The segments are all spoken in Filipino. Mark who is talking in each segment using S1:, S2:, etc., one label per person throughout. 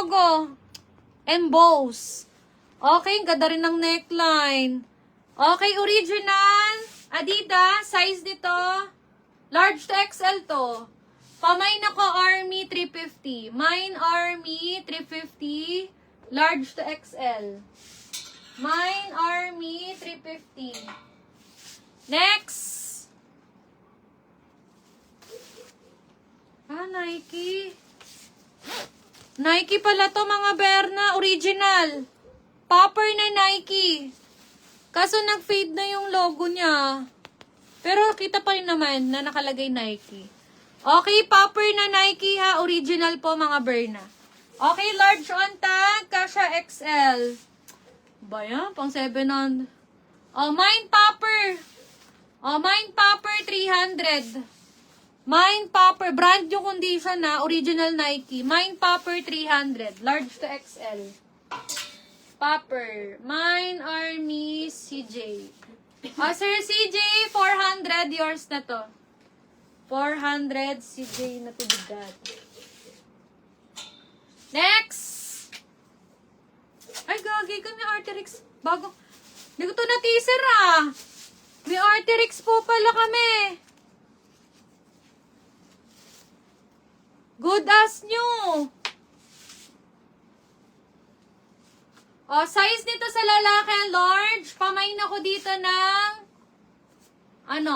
S1: logo. Emboss. Okay, ang ganda rin ng neckline. Okay, original. Adidas, size nito. Large to XL to. Pamain ako, Army 350. Mine Army 350. Large to XL. Mine Army 350. Next. Nike. Nike pala to mga Berna. Original. Popper na Nike. Kaso nag-fade na yung logo niya. Pero kita pa rin naman na nakalagay Nike. Okay, popper na Nike ha. Original po mga Berna. Okay, large on tag. Kasha XL. Ba yan? Pang 700. Oh, mine popper. Oh, mine popper 300. Mine popper. Brand yung condition na. Original Nike. Mine popper 300. Large to XL. Popper. Mine Army CJ. Oh, Sir CJ, 400. Yours na to. 400 CJ na to bigat. Next! Ay, gagi ka. May Arterix. Bago. Hindi ko to na-teaser ah. May Arterix po pala kami. Good as new. O, size nito sa lalaki, large. Pamain ako dito ng,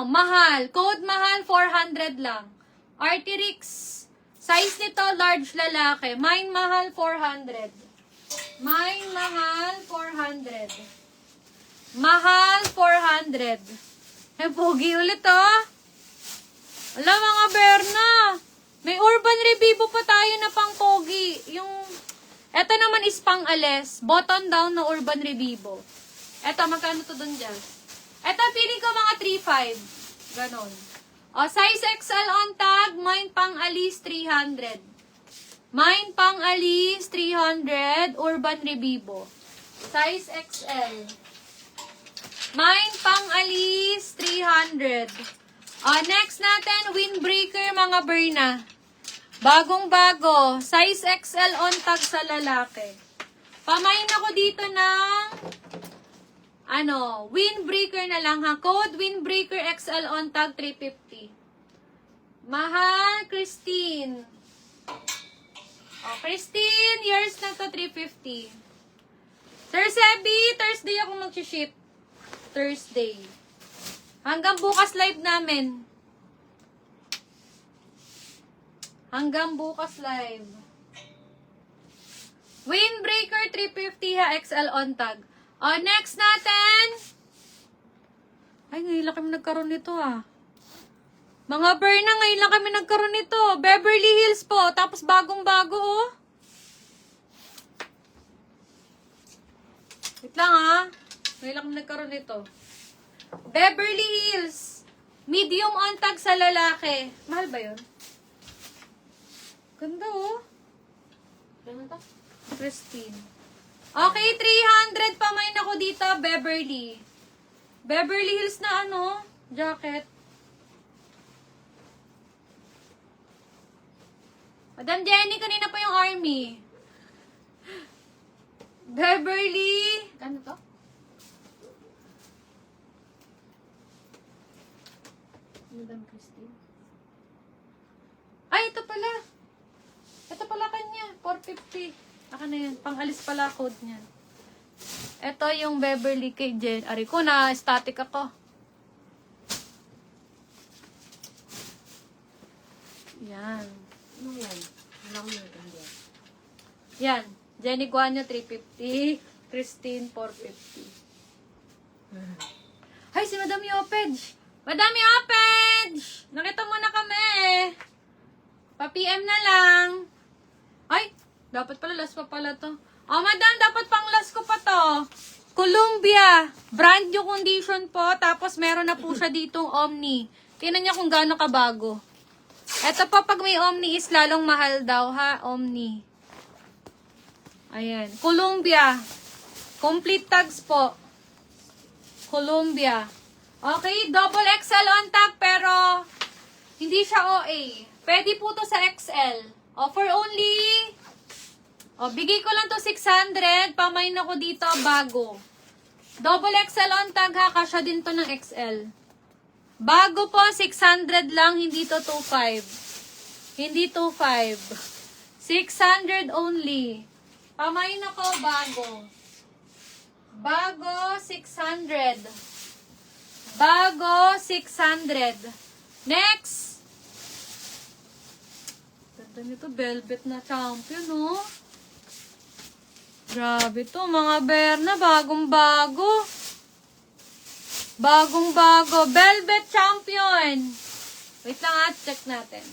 S1: mahal. Code mahal, 400 lang. Arterix. Size nito, large lalaki. Mine mahal, 400. Mine mahal, 400. Mahal, 400. Eh, pogi ulit, oh. Wala, mga Berna. May Urban Revivo pa tayo na pang pogi. Eto naman is pang ales. Button down na Urban Revivo. Eto, magkano to dun dyan? Eto, feeling ko mga 3.5. Ganon. O, size XL on tag. Mine pang alis, 300. Mine pang alis, 300. Urban Revivo. Size XL. Mine pang alis, 300. O, next natin, windbreaker mga Berna. Bagong-bago. Size XL on tag sa lalaki. Pamain ako dito ng windbreaker na lang ha. Code windbreaker XL on tag 350. Mahal, Christine. Christine, yours na to 350. Sir Sebi, Thursday ako mag-ship. Thursday. Hanggang bukas live namin. Hanggang bukas live. Windbreaker 350 ha, XL on tag. Next natin. Ay, ngayon lang kami nagkaroon nito ah. Mga Berna, ngayon lang kami nagkaroon nito. Beverly Hills po. Tapos bagong-bago oh. Wait lang ah. Ngayon lang kami nagkaroon nito. Beverly Hills. Medium on tag sa lalaki. Mahal ba yun? Ganda oh. Ganda to? Christine. Okay, 300 pamain ako dito, Beverly. Beverly Hills na jacket. Madam Jenny, kanina pa yung Army. Beverly. Ano to? Madam Christine. Ay, ito pala. Ito pala kanya. 450. Aka na yan. Pang-alis pala code niyan. Ito yung Beverly kay Jen. Ari ko na, static ako. Yan.
S2: Ano yan? Wala ko nagkandiyan.
S1: Yan. Jenny Guanyo, 350. Christine, 450. Hay, si Madam Yopej. Madam Yopej! Nakita mo na kami. Pa-PM na lang. Ay, dapat pala last pa pala to. Madam, dapat pang last ko pa to. Columbia. Brand new condition po. Tapos meron na po siya ditong Omni. Tingnan niya kung gaano kabago. Eto pa, pag may Omni is lalong mahal daw ha. Omni. Ayan. Columbia. Complete tags po. Columbia. Okay, double XL on tag pero hindi siya OA. Pwede po to sa XL. For only O, bigay ko lang to 600. Pamain ako dito, bago. Double XL on tag ha, kasya din to ng XL. Bago po, 600 lang, hindi to 2.5. Hindi 2.5. 600 only. Pamain ako, bago. Bago, 600. Bago, 600. Next. Ganda nito, velvet na champion, no? Grabe to, mga Berna, bagong-bago. Bagong-bago. Velvet champion. Wait lang at check natin.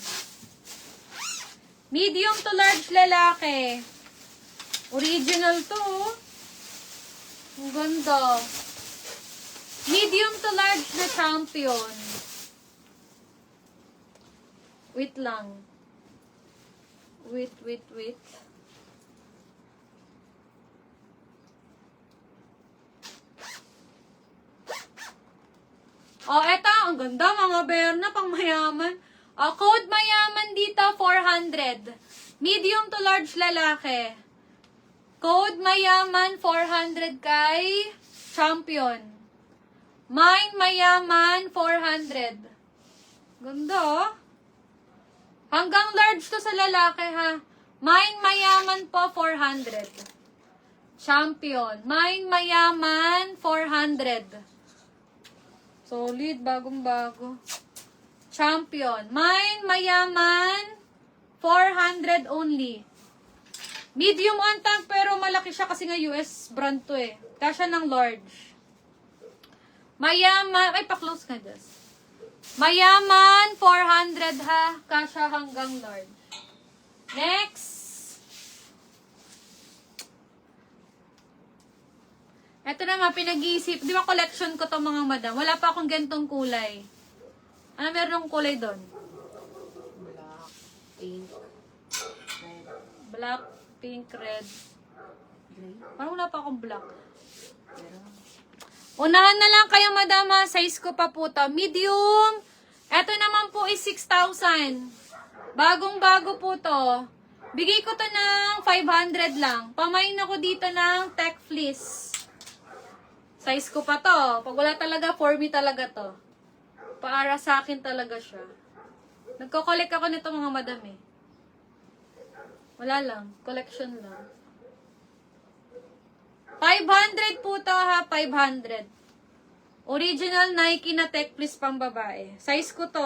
S1: Medium to large lalaki. Original to, oh. Ang ganda. Medium to large na champion. Wait lang. Wait. Oh, eto. Ang ganda, mga Berna. Pang mayaman. Code mayaman dito, 400. Medium to large lalaki. Code mayaman, 400 kay champion. Mine mayaman, 400. Ganda, oh. Hanggang large to sa lalaki, ha. Mine mayaman po, 400. Champion. Mine mayaman, 400. Solid, bagong-bago. Champion. Mine mayaman, 400 only. Medium on tag, pero malaki siya kasi nga US brand to eh. Kasya ng large. Mayaman, ay pa-close ka das. Mayaman, 400 ha. Kasya hanggang large. Next. Ito naman, pinag-iisip. Di ba collection ko to mga madam? Wala pa akong gantong kulay. Ano meron ng kulay doon?
S2: Black, pink, red,
S1: Black, pink, red.
S2: gray.
S1: Parang wala pa akong black.
S2: Pero,
S1: Unahan na lang kayo, madam, ha. Size ko pa po to. Medium. Ito naman po is 6,000. Bagong-bago po to. Bigay ko to ng 500 lang. Pamain ako dito ng tech fleece. Size ko pa to. Pag wala talaga, for me talaga to. Para sa akin talaga siya. Nagko-collect ako nito, mga madam, eh. Wala lang. Collection lang. 500 po to, ha. 500. Original Nike na tech fleece pang babae. Size ko to.